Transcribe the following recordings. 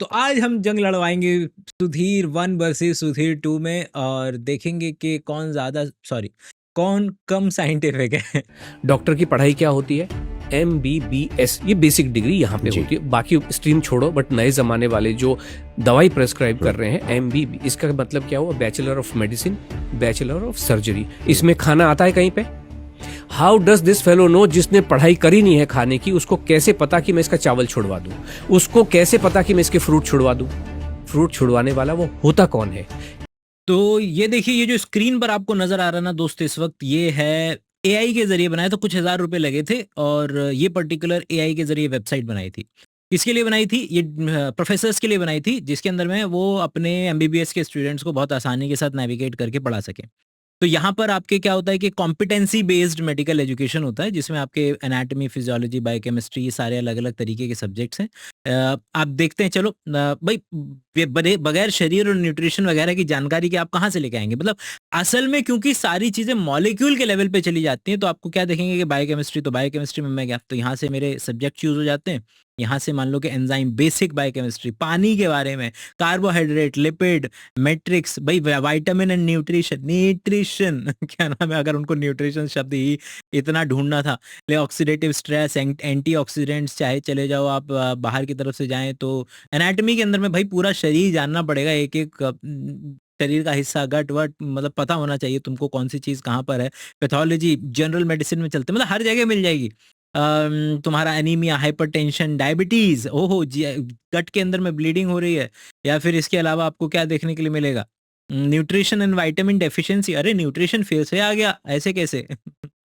तो आज हम जंग लड़वाएंगे सुधीर 1 वर्सेस सुधीर 2 में और देखेंगे कि कौन कम साइंटिफिक है। डॉक्टर की पढ़ाई क्या होती है? MBBS, ये बेसिक डिग्री यहाँ पे जी। होती है। बाकी स्ट्रीम छोड़ो, बट नए ज़माने वाले जो दवाई प्रेस्क्राइब कर रहे हैं MBB, इसका मतलब क्या हुआ? Bachelor of medicine, bachelor of surgery. इसमें खाना आता है कहीं पे? How does this fellow know? जिसने पढ़ाई करी नहीं है खाने की, उसको कैसे पता कि मैं इसका चावल छुड़वा दूं? उसको कैसे पता कि मैं इसके फ्रूट छुड़वा दूं? फ्रूट छुड़वाने वाला वो होता कौन है? तो ये देखिए, ये जो स्क्रीन पर आपको नजर आ रहा है ना दोस्त, इस वक्त ये है एआई के जरिए बनाया। तो कुछ हजार रुपए लगे थे और ये पर्टिकुलर एआई के जरिए वेबसाइट बनाई थी। किसके लिए बनाई थी? ये प्रोफेसर्स के लिए बनाई थी, जिसके अंदर में वो अपने एमबीबीएस के स्टूडेंट्स को बहुत आसानी के साथ नेविगेट करके पढ़ा सके। तो यहाँ पर आपके क्या होता है कि कॉम्पिटेंसी बेस्ड मेडिकल एजुकेशन होता है, जिसमें आपके एनाटॉमी, फिजियोलॉजी, बायोकेमिस्ट्री, ये सारे अलग अलग तरीके के सब्जेक्ट्स हैं। आप देखते हैं, चलो भाई, बगैर शरीर और न्यूट्रिशन वगैरह की जानकारी के आप कहाँ से लेके आएंगे? मतलब असल में क्योंकि सारी चीजें मॉलिक्यूल के लेवल पे चली जाती हैं, तो आपको क्या देखेंगे कि बायोकेमिस्ट्री, तो बायोकेमिस्ट्री में मैं गया तो यहाँ से मेरे सब्जेक्ट चूज हो जाते हैं। यहाँ से मान लो कि एंजाइम, बेसिक बायोकेमिस्ट्री, पानी के बारे में, कार्बोहाइड्रेट, लिपिड, मैट्रिक्स, भाई विटामिन एंड न्यूट्रिशन क्या नाम है, अगर उनको न्यूट्रिशन शब्द ही इतना ढूंढना था। ले ऑक्सीडेटिव स्ट्रेस, एंटी ऑक्सीडेंट्स, चाहे चले जाओ आप बाहर की तरफ से जाएं तो एनाटॉमी के अंदर में भाई पूरा शरीर जानना पड़ेगा, एक एक शरीर का हिस्सा, गट वट, मतलब पता होना चाहिए तुमको कौन सी चीज कहाँ पर है। पैथोलॉजी, जनरल मेडिसिन में चलते, मतलब हर जगह मिल जाएगी। तुम्हारा एनीमिया, हाइपरटेंशन, डायबिटीज, ओहो गट के अंदर में ब्लीडिंग हो रही है, या फिर इसके अलावा आपको क्या देखने के लिए मिलेगा? Nutrition and vitamin deficiency. अरे न्यूट्रिशन फिर से आ गया, ऐसे कैसे?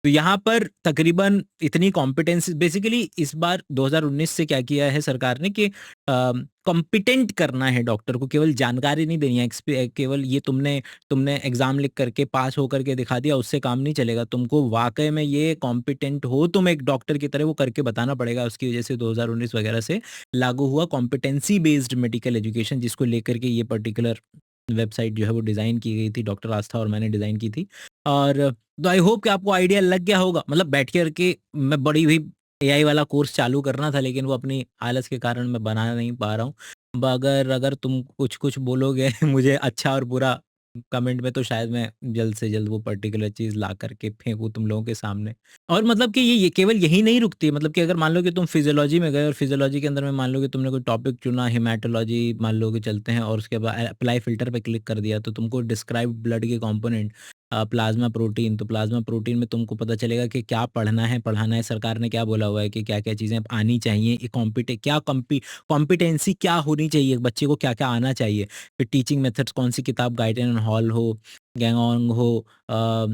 तो यहाँ पर तकरीबन इतनी कॉम्पिटेंसी, बेसिकली इस बार 2019 से क्या किया है सरकार ने कि कॉम्पिटेंट करना है डॉक्टर को, केवल जानकारी नहीं देनी है। केवल ये तुमने एग्जाम लिख करके पास होकर के दिखा दिया, उससे काम नहीं चलेगा। तुमको वाकई में ये कॉम्पिटेंट हो तुम एक डॉक्टर की तरह, वो करके बताना पड़ेगा। उसकी वजह से 2019 वगैरह से लागू हुआ कॉम्पिटेंसी बेस्ड मेडिकल एजुकेशन, जिसको लेकर के ये पर्टिकुलर वेबसाइट जो है वो डिज़ाइन की गई थी। डॉक्टर आस्था और मैंने डिज़ाइन की थी। और तो आई होप कि आपको आइडिया लग गया होगा। मतलब बैठ कर के मैं बड़ी हुई एआई वाला कोर्स चालू करना था, लेकिन वो अपनी आलस के कारण मैं बना नहीं पा रहा हूँ। अगर अगर तुम कुछ कुछ बोलोगे मुझे अच्छा और बुरा कमेंट में, तो शायद मैं जल्द से जल्द वो पर्टिकुलर चीज़ ला करके फेंकूँ तुम लोगों के सामने। और मतलब कि ये केवल यही नहीं रुकती है। मतलब कि अगर मान लो कि तुम फिजियोलॉजी में गए और फिजियोलॉजी के अंदर में मान लो कि तुमने कोई टॉपिक चुना, हेमाटोलॉजी मान लो कि चलते हैं, और उसके बाद अप्लाई फिल्टर पे क्लिक कर दिया, तो तुमको डिस्क्राइब ब्लड के कंपोनेंट, प्लाज्मा प्रोटीन, तो प्लाज्मा प्रोटीन में तुमको पता चलेगा कि क्या पढ़ना है, पढ़ाना है। सरकार ने क्या बोला हुआ है कि क्या क्या चीज़ें आनी चाहिए, कॉम्पिटेंसी क्या होनी चाहिए, बच्चे को क्या क्या आना चाहिए। फिर टीचिंग मेथड्स, कौन सी किताब, गाइडेंस एंड हॉल हो, गैंगोंग हो,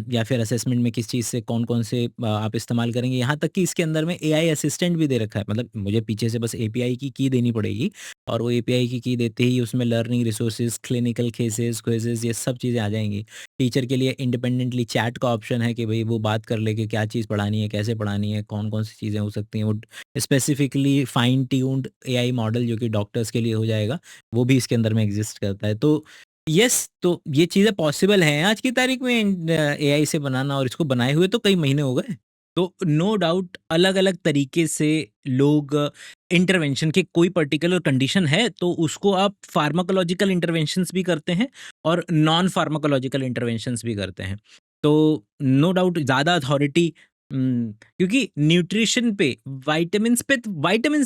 या फिर असेसमेंट में किस चीज़ से कौन कौन से आप इस्तेमाल करेंगे। यहाँ तक कि इसके अंदर में एआई असिस्टेंट भी दे रखा है। मतलब मुझे पीछे से बस एपीआई की देनी पड़ेगी, और वो एपीआई की देते ही उसमें learning resources, clinical cases, quizzes, ये सब चीज़ें आ जाएंगी। टीचर के लिए इंडिपेंडेंटली चैट का ऑप्शन है कि भाई वो बात कर ले कि क्या चीज़ पढ़ानी है, कैसे पढ़ानी है, कौन कौन सी चीज़ें हो सकती हैं। वो specifically fine tuned AI model जो कि डॉक्टर्स के लिए हो जाएगा, वो भी इसके अंदर में एग्जिस्ट करता है। तो यस, तो ये चीज़ें पॉसिबल हैं आज की तारीख में एआई से बनाना, और इसको बनाए हुए तो कई महीने हो गए। तो नो डाउट अलग अलग तरीके से लोग इंटरवेंशन के, कोई पर्टिकुलर कंडीशन है तो उसको आप फार्माकोलॉजिकल इंटरवेंशंस भी करते हैं और नॉन फार्माकोलॉजिकल इंटरवेंशंस भी करते हैं। तो नो डाउट ज़्यादा अथॉरिटी, क्योंकि न्यूट्रिशन पे, वाइटामिन्स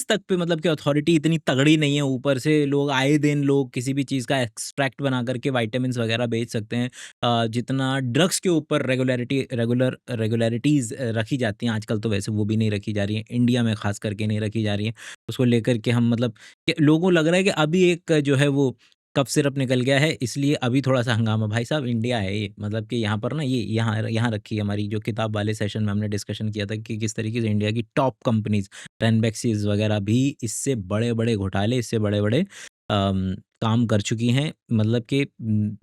तक पे मतलब कि अथॉरिटी इतनी तगड़ी नहीं है। ऊपर से लोग आए दिन लोग किसी भी चीज़ का एक्सट्रैक्ट बना करके वाइटामिन्स वगैरह बेच सकते हैं। जितना ड्रग्स के ऊपर रेगुलरिटीज़ रखी जाती हैं आजकल, तो वैसे वो भी नहीं रखी जा रही हैं, इंडिया में खास करके नहीं रखी जा रही हैं। उसको लेकर के हम मतलब कि लोगों को लग रहा है कि अभी एक जो है वो कफ सिरप निकल गया है, इसलिए अभी थोड़ा-सा हंगामा। भाई साहब, इंडिया है ये, मतलब कि यहाँ पर ना, ये यहाँ यहाँ रखी है हमारी, जो किताब वाले सेशन में हमने डिस्कशन किया था कि किस तरीके से इंडिया की टॉप कंपनीज़, रैनबैक्सीज़ वगैरह भी इससे बड़े-बड़े घोटाले, इससे बड़े-बड़े काम कर चुकी हैं। मतलब कि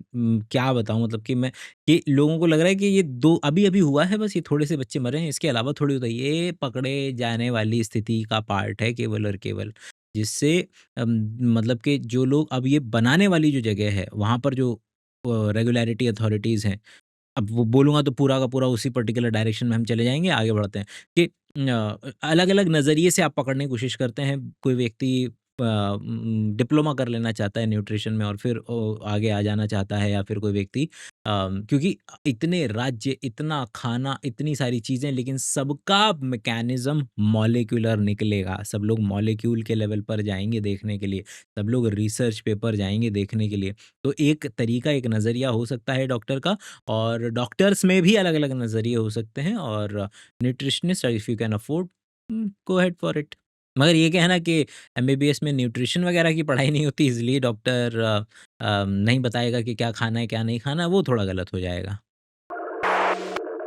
क्या बताऊँ, मतलब कि मैं, कि लोगों को लग रहा है कि ये 2 अभी-अभी हुआ है, बस ये थोड़े से बच्चे मरे हैं, इसके अलावा थोड़ी होता है। ये पकड़े जाने वाली स्थिति का पार्ट है केवल और केवल, जिससे मतलब कि जो लोग, अब ये बनाने वाली जो जगह है, वहाँ पर जो रेगुलेटरी अथॉरिटीज़ हैं, अब वो बोलूँगा तो पूरा का पूरा उसी पर्टिकुलर डायरेक्शन में हम चले जाएँगे, आगे बढ़ते हैं कि अलग-अलग नज़रिए से आप पकड़ने की कोशिश करते हैं। कोई व्यक्ति डिप्लोमा कर लेना चाहता है न्यूट्रिशन में और फिर आगे आ जाना चाहता है, या फिर कोई व्यक्ति क्योंकि इतने राज्य, इतना खाना, इतनी सारी चीज़ें, लेकिन सबका मैकेनिज्म मॉलिक्यूलर निकलेगा। सब लोग मॉलिक्यूल के लेवल पर जाएंगे देखने के लिए, सब लोग रिसर्च पेपर जाएंगे देखने के लिए। तो एक तरीका, एक नज़रिया हो सकता है डॉक्टर का, और डॉक्टर्स में भी अलग अलग नज़रिए हो सकते हैं, और nutritionist, if you can afford, go ahead for it. मगर ये कहना कि एमबीबीएस में न्यूट्रिशन वगैरह की पढ़ाई नहीं होती, इसलिए डॉक्टर नहीं बताएगा कि क्या खाना है क्या नहीं खाना, वो थोड़ा गलत हो जाएगा।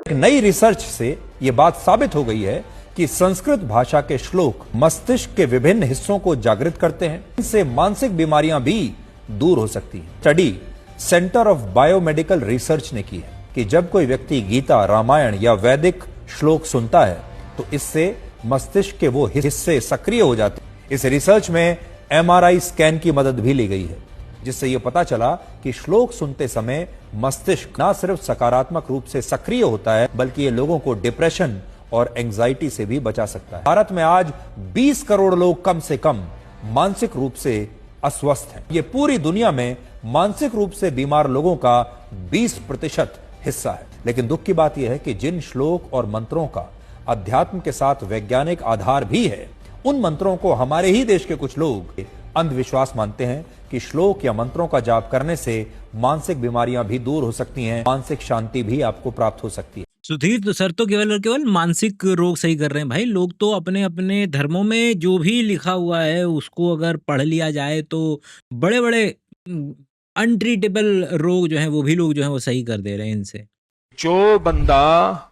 एक नई रिसर्च से ये बात साबित हो गई है कि संस्कृत भाषा के श्लोक मस्तिष्क के विभिन्न हिस्सों को जागृत करते हैं। इनसे मानसिक बीमारियां भी दूर हो सकती हैं। Study centre of biomedical research ने की है कि जब कोई व्यक्ति गीता, रामायण या वैदिक श्लोक सुनता है तो इससे मस्तिष्क के वो हिस्से सक्रिय हो जाते हैं। इस रिसर्च में एमआरआई स्कैन की मदद भी ली गई है, जिससे यह पता चला कि श्लोक सुनते समय मस्तिष्क न सिर्फ सकारात्मक रूप से सक्रिय होता है, बल्कि ये लोगों को डिप्रेशन और एंजाइटी से भी बचा सकता है। भारत में आज 20 करोड़ लोग कम से कम मानसिक रूप से अस्वस्थ हैं। ये पूरी दुनिया में मानसिक रूप से बीमार लोगों का 20% हिस्सा है। लेकिन दुख की बात यह है कि जिन श्लोक और मंत्रों का अध्यात्म के साथ वैज्ञानिक आधार भी है, उन मंत्रों को हमारे ही देश के कुछ लोग अंधविश्वास मानते हैं कि श्लोक या मंत्रों का जाप करने से मानसिक बीमारियां भी दूर हो सकती हैं, मानसिक शांति भी आपको प्राप्त हो सकती है। सुधीर, तो सर तो केवल और केवल मानसिक रोग सही कर रहे हैं भाई। लोग तो अपने अपने धर्मों में जो भी लिखा हुआ है उसको अगर पढ़ लिया जाए तो बड़े बड़े अनट्रीटेबल रोग जो हैं वो भी लोग जो हैं वो सही कर दे रहे हैं इनसे। जो बंदा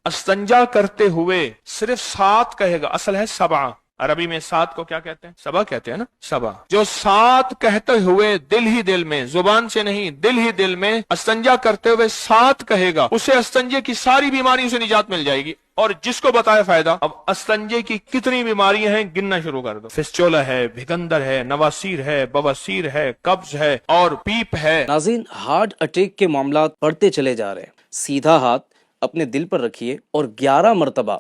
अस्तंजा करते हुए सिर्फ 7 कहेगा, असल है सबा, अरबी में 7 को क्या कहते हैं? सबा कहते हैं ना, सबा। जो 7 कहते हुए दिल ही दिल में, जुबान से नहीं, दिल ही दिल में अस्तंजा करते हुए 7 कहेगा, उसे अस्तंजे की सारी बीमारियों से निजात मिल जाएगी। और जिसको बताया फायदा, अब अस्तंजे की कितनी बीमारियां हैं गिनना शुरू कर दो। फिस्टुला है, भिगंदर है, नवासीर है, बवासीर है, कब्ज है और पीप है। नाज़रीन, हार्ट अटैक के मामला बढ़ते चले जा रहे हैं। सीधा हाथ अपने दिल पर रखिए और 11 मर्तबा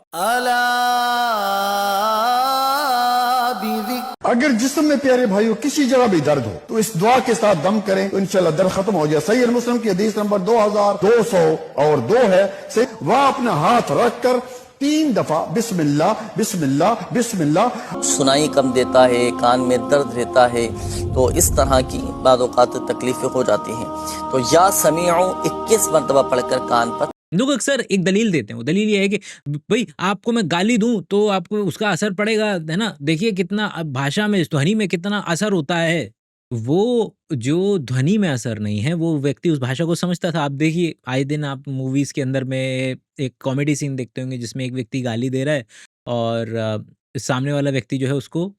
अगर जिस्म में प्यारे भाइयों किसी जगह भी दर्द हो तो इस दुआ के साथ दम करें तो इंशाल्लाह दर्द खत्म हो जाए। सही मुस्लिम की हदीस नंबर 2202 है से वह अपना हाथ रखकर 3 दफा बिस्मिल्लाह बिस्मिल्लाह बिस्मिल्लाह। सुनाई कम देता है, कान में दर्द रहता है, तो इस तरह की बाद औक़ात तकलीफें हो जाती हैं, तो या समीउ 21 मरतबा पढ़कर कान पर। लोग अक्सर एक दलील देते हैं, वो दलील ये है कि भाई आपको मैं गाली दूं तो आपको उसका असर पड़ेगा, है ना। देखिए कितना भाषा में, ध्वनि में कितना असर होता है। वो जो ध्वनि में असर नहीं है वो व्यक्ति उस भाषा को समझता था। आप देखिए आए दिन आप मूवीज के अंदर में एक कॉमेडी सीन देखते होंगे जिसमें एक व्यक्ति गाली दे रहा है और सामने वाला व्यक्ति जो है उसको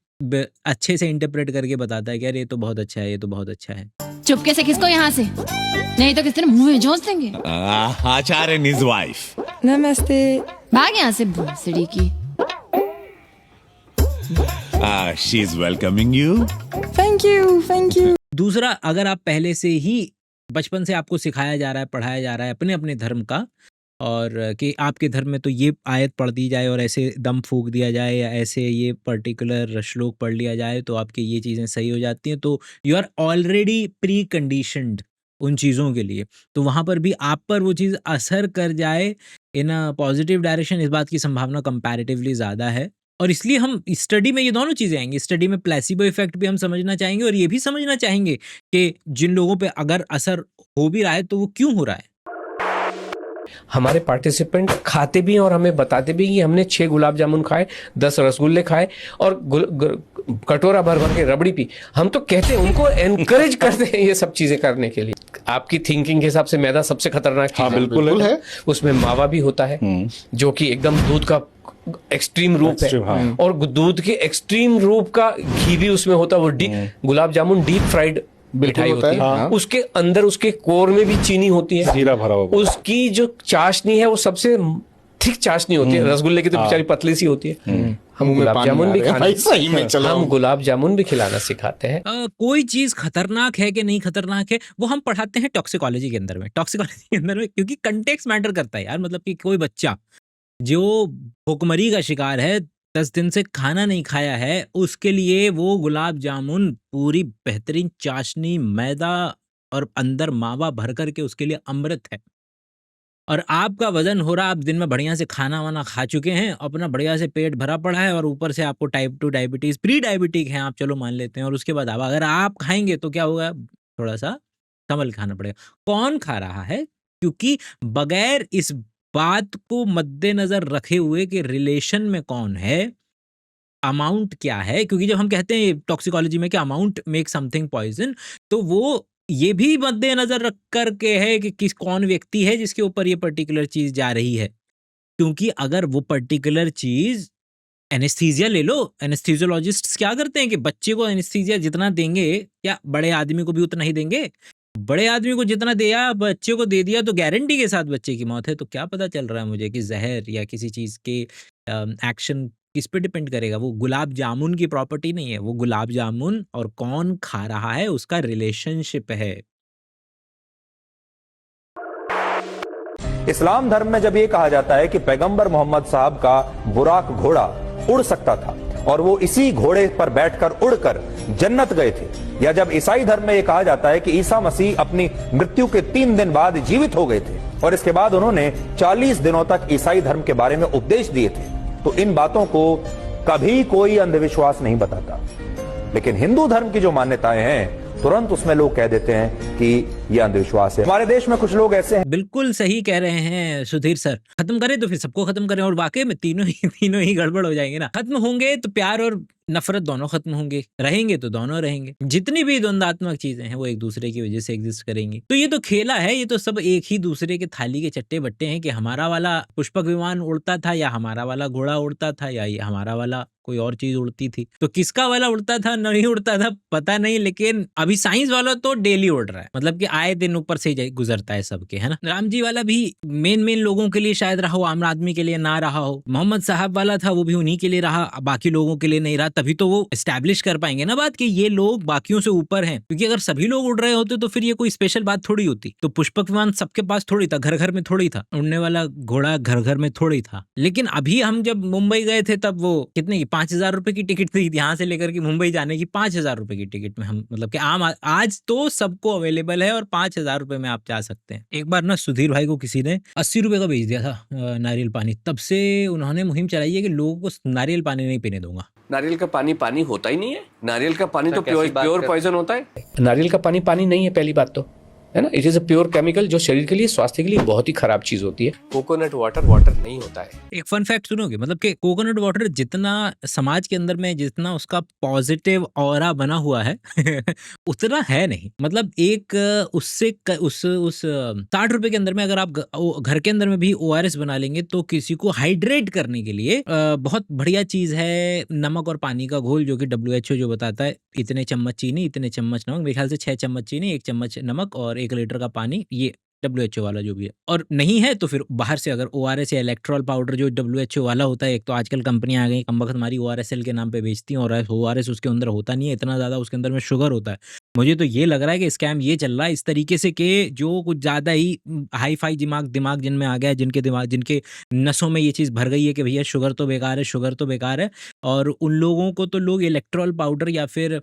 अच्छे से इंटरप्रेट करके बताता है कि अरे ये तो बहुत अच्छा है, ये तो बहुत अच्छा है। चुपके से खिसको यहाँ से, नहीं तो किस तरह मुंह में जोश देंगे। आचार्य and his wife. नमस्ते। भाग यहाँ से भोसड़ी की। She is welcoming you. Thank you, thank you. दूसरा, अगर आप पहले से ही बचपन से आपको सिखाया जा रहा है, पढ़ाया जा रहा है अपने अपने धर्म का, और कि आपके धर्म में तो ये आयत पढ़ दी जाए और ऐसे दम फूंक दिया जाए या ऐसे ये पर्टिकुलर श्लोक पढ़ लिया जाए तो आपकी ये चीज़ें सही हो जाती हैं, तो you are already pre conditioned उन चीज़ों के लिए। तो वहाँ पर भी आप पर वो चीज़ असर कर जाए इन अ पॉजिटिव डायरेक्शन, इस बात की संभावना कंपैरेटिवली ज़्यादा है। और इसलिए हम स्टडी में ये दोनों चीज़ें आएंगी। स्टडी में प्लेसिबो इफेक्ट भी हम समझना चाहेंगे और ये भी समझना चाहेंगे कि जिन लोगों पे अगर असर हो भी रहा है तो वो क्यों हो रहा है। हमारे पार्टिसिपेंट खाते भी हैं और हमें बताते भी कि हमने 6 गुलाब जामुन खाए, 10 रसगुल्ले खाए और कटोरा भर भर के रबड़ी पी। हम तो कहते हैं, उनको एनकरेज करते हैं ये सब चीजें करने के लिए। आपकी थिंकिंग के हिसाब से मैदा सबसे खतरनाक चीज है। बिल्कुल है। उसमें मावा भी होता है जो कि एकदम दूध का एक्सट्रीम रूप है, और दूध के एक्सट्रीम रूप का घी भी उसमें होता है। वो गुलाब जामुन डीप फ्राइड मिठाई होती है। हाँ। उसके अंदर उसके कोर में भी चीनी होती है, हीरा भरा हुआ। उसकी जो चाशनी है वो सबसे थिक चाशनी होती है। रसगुल्ले की तो बेचारी पतली सी होती है। हम गुलाब जामुन भी हम गुलाब जामुन भी खिलाना सिखाते हैं। कोई चीज खतरनाक है कि नहीं खतरनाक है वो हम पढ़ाते हैं टॉक्सिकोलॉजी के अंदर में। टॉक्सिकोलॉजी के अंदर में क्योंकि कंटेक्स्ट मैटर करता है यार। मतलब कि कोई बच्चा जो भूखमरी का शिकार है 10 दिन से खाना नहीं खाया है, उसके लिए वो गुलाब जामुन पूरी बेहतरीन चाशनी, मैदा और अंदर मावा भर कर के उसके लिए अमृत है। और आपका वज़न हो रहा, आप दिन में बढ़िया से खाना-वाना खा चुके हैं, अपना बढ़िया से पेट भरा पड़ा है और ऊपर से आपको टाइप 2 डायबिटीज़, प्री डायबिटिक हैं आप, चलो मान लेते हैं, और उसके बाद अब अगर आप खाएँगे तो क्या होगा? थोड़ा-सा संभल के खाना पड़ेगा। कौन खा रहा है? क्योंकि बगैर इस बात को मद्देनज़र रखे हुए कि रिलेशन में कौन है, अमाउंट क्या है, क्योंकि जब हम कहते हैं टॉक्सिकोलॉजी में कि अमाउंट मेक समथिंग पॉइजन, तो वो ये भी मद्देनजर रख कर के है कि किस कौन व्यक्ति है जिसके ऊपर ये पर्टिकुलर चीज जा रही है। क्योंकि अगर वो पर्टिकुलर चीज, एनेस्थीसिया ले लो, एनेस्थीसियोलॉजिस्ट क्या करते हैं कि बच्चे को एनेस्थीसिया जितना देंगे या बड़े आदमी को भी उतना ही देंगे। बड़े आदमी को जितना दिया बच्चे को दे दिया तो गारंटी के साथ बच्चे की मौत है। तो क्या पता चल रहा है मुझे कि जहर या किसी चीज के एक्शन किस पे डिपेंड करेगा? वो गुलाब जामुन की प्रॉपर्टी नहीं है, वो गुलाब जामुन और कौन खा रहा है उसका रिलेशनशिप है। इस्लाम धर्म में जब ये कहा जाता है कि पैगंबर मोहम्मद साहब का बुराक घोड़ा उड़ सकता था और वो इसी घोड़े पर बैठकर उड़कर जन्नत गए थे, या जब ईसाई धर्म में ये कहा जाता है कि ईसा मसीह अपनी मृत्यु के 3 दिन बाद जीवित हो गए थे और इसके बाद उन्होंने 40 दिनों तक ईसाई धर्म के बारे में उपदेश दिए थे, तो इन बातों को कभी कोई अंधविश्वास नहीं बताता। लेकिन हिंदू धर्म की जो मान्यताएं हैं तुरंत उसमें लोग कह देते हैं कि ये अंधविश्वास है। हमारे देश में कुछ लोग ऐसे हैं। बिल्कुल सही कह रहे हैं सुधीर सर। खत्म करें तो फिर सबको खत्म करें, और वाकई में तीनों ही गड़बड़ हो जाएंगे ना। खत्म होंगे तो प्यार और नफरत दोनों खत्म होंगे, रहेंगे तो दोनों रहेंगे। जितनी भी द्वंद्वात्मक चीजें हैं वो एक दूसरे की वजह से एग्जिस्ट करेंगी। तो ये तो खेला है, ये तो सब एक ही दूसरे के थाली के चट्टे बट्टे हैं कि हमारा वाला पुष्पक विमान उड़ता था या हमारा वाला घोड़ा उड़ता था या ये हमारा वाला कोई और चीज उड़ती थी। तो किसका वाला उड़ता था नहीं उड़ता था पता नहीं, लेकिन अभी साइंस वाला तो डेली उड़ रहा है, मतलब कि आए दिन ऊपर से गुजरता है सबके, है ना। राम जी वाला भी मेन लोगों के लिए शायद रहा हो, आम आदमी के लिए ना रहा हो। मोहम्मद साहब वाला था वो भी उन्हीं के लिए रहा, बाकी लोगों के लिए नहीं रहा। तभी तो वो एस्टैब्लिश कर पाएंगे ना बात कि ये लोग बाकियों से ऊपर हैं। क्योंकि अगर सभी लोग उड़ रहे होते तो फिर ये कोई स्पेशल बात थोड़ी होती। तो पुष्पक विमान सबके पास थोड़ी था, घर घर में थोड़ी था, उड़ने वाला घोड़ा घर घर में थोड़ी था। लेकिन अभी हम जब मुंबई गए थे तब वो कितने की 5,000 रुपए की टिकट थी, यहाँ से लेकर के मुंबई जाने की 5,000 रुपए की टिकट में हम, मतलब कि आम आज तो सबको अवेलेबल है और 5,000 रुपए में आप जा सकते हैं। एक बार ना सुधीर भाई को किसी ने 80 रुपए का बेच दिया था नारियल पानी। तब से उन्होंने मुहिम चलाई है कि लोगों को नारियल पानी नहीं पीने दूंगा। नारियल का पानी पानी होता ही नहीं है। नारियल का पानी तो प्योर पॉइजन होता है। नारियल का पानी पानी नहीं है, पहली बात तो, है ना। It is a pure chemical जो शरीर के लिए, स्वास्थ्य के लिए बहुत ही खराब चीज होती है। कोकोनट वाटर नहीं होता है। एक फन फैक्ट सुनोगे, मतलब कि कोकोनट वाटर जितना समाज के अंदर में जितना उसका पॉजिटिव ऑरा बना हुआ है उतना है नहीं। मतलब एक उससे उस 60 रुपए के अंदर में अगर आप घर के अंदर में भी ORS बना लेंगे तो किसी को हाइड्रेट करने के लिए बहुत बढ़िया चीज है नमक और पानी का घोल, जो कि WHO जो बताता है इतने चम्मच चीनी, इतने चम्मच नमक, मेरे ख्याल से 6 चम्मच चीनी, 1 चम्मच नमक और 1 लीटर का पानी, ये WHO वाला जो भी है। और नहीं है तो फिर बाहर से अगर ORS या इलेक्ट्रॉल पाउडर जो WHO वाला होता है, एक तो आजकल कंपनियां आ गई कमबख्त हमारी ORSL के नाम पे बेचती हैं और ORS उसके अंदर होता नहीं है इतना ज्यादा, उसके अंदर में शुगर होता है। मुझे तो ये लग रहा है कि स्कैम ये चल रहा है इस तरीके से कि जो कुछ ज्यादा ही हाई फाई दिमाग जिनमें आ गया है, जिनके नसों में ये चीज भर गई है कि भैया शुगर तो बेकार है, शुगर तो बेकार है, और उन लोगों को तो लोग इलेक्ट्रॉल पाउडर या फिर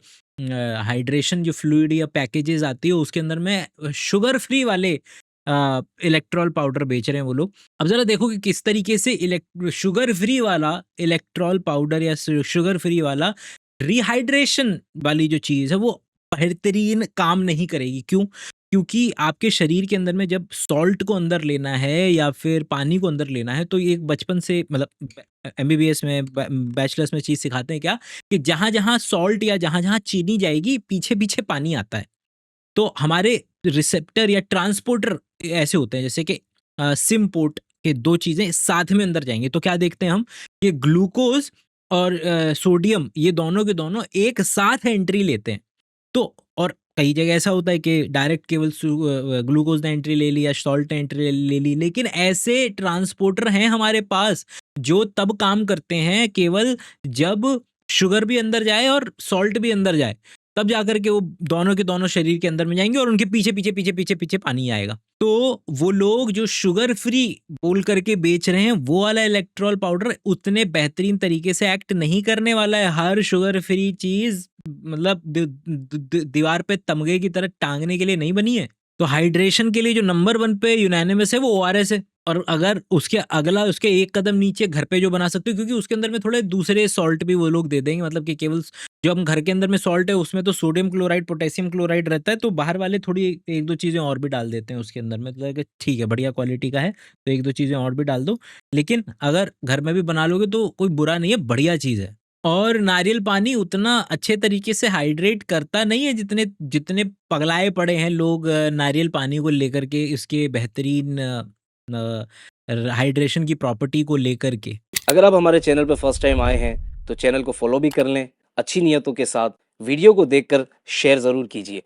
हाइड्रेशन जो फ्लूइड या पैकेजेस आती है उसके अंदर में शुगर फ्री वाले इलेक्ट्रॉल पाउडर बेच रहे हैं वो लोग। अब जरा देखो कि किस तरीके से शुगर फ्री वाला इलेक्ट्रॉल पाउडर या शुगर फ्री वाला रिहाइड्रेशन वाली जो चीज है वो बेहतरीन काम नहीं करेगी। क्यों? क्योंकि आपके शरीर के अंदर में जब सॉल्ट को अंदर लेना है या फिर पानी को अंदर लेना है तो एक बचपन से, मतलब MBBS में बैचलर्स में चीज सिखाते हैं क्या कि जहां जहां सॉल्ट या जहां जहां चीनी जाएगी पीछे पीछे पानी आता है। तो हमारे रिसेप्टर या ट्रांसपोर्टर ऐसे होते हैं जैसे कि सिम पोर्ट के 2 चीजें साथ में अंदर जाएंगे तो क्या देखते हैं हम कि ग्लूकोज और सोडियम ये दोनों के दोनों एक साथ एंट्री लेते हैं। तो और कई जगह ऐसा होता है कि डायरेक्ट केवल ग्लूकोज ने एंट्री ले ली या सॉल्ट ने एंट्री ले ली, लेकिन ऐसे ट्रांसपोर्टर हैं हमारे पास जो तब काम करते हैं केवल जब शुगर भी अंदर जाए और सॉल्ट भी अंदर जाए, तब जाकर के वो दोनों के दोनों शरीर के अंदर में जाएंगे और उनके पीछे पीछे पीछे पीछे पीछे पानी आएगा। तो वो लोग जो शुगर फ्री बोल करके बेच रहे हैं वो वाला इलेक्ट्रॉल पाउडर उतने बेहतरीन तरीके से एक्ट नहीं करने वाला है। हर शुगर फ्री चीज मतलब दीवार पे तमगे की तरह टांगने के लिए नहीं बनी है। तो हाइड्रेशन के लिए जो नंबर 1 पे यूनानिमस है वो ORS है। और अगर उसके अगला उसके एक कदम नीचे घर पे जो बना सकते हो, क्योंकि उसके अंदर में थोड़े दूसरे सॉल्ट भी वो लोग दे देंगे, मतलब कि केवल जो हम घर के अंदर में सॉल्ट है उसमें तो सोडियम क्लोराइड पोटेशियम क्लोराइड रहता है, तो बाहर वाले थोड़ी एक दो चीज़ें और भी डाल देते हैं उसके अंदर में। तो ठीक है, बढ़िया क्वालिटी का है तो एक दो चीज़ें और भी डाल दो, लेकिन अगर घर में भी बना लोगे तो कोई बुरा नहीं है, बढ़िया चीज़ है। और नारियल पानी उतना अच्छे तरीके से हाइड्रेट करता नहीं है जितने जितने पगलाए पड़े हैं लोग नारियल पानी को लेकर के, इसके बेहतरीन हाइड्रेशन की प्रॉपर्टी को लेकर के। अगर आप हमारे चैनल पर फर्स्ट टाइम आए हैं तो चैनल को फॉलो भी कर लें। अच्छी नियतों के साथ वीडियो को देखकर शेयर ज़रूर कीजिए।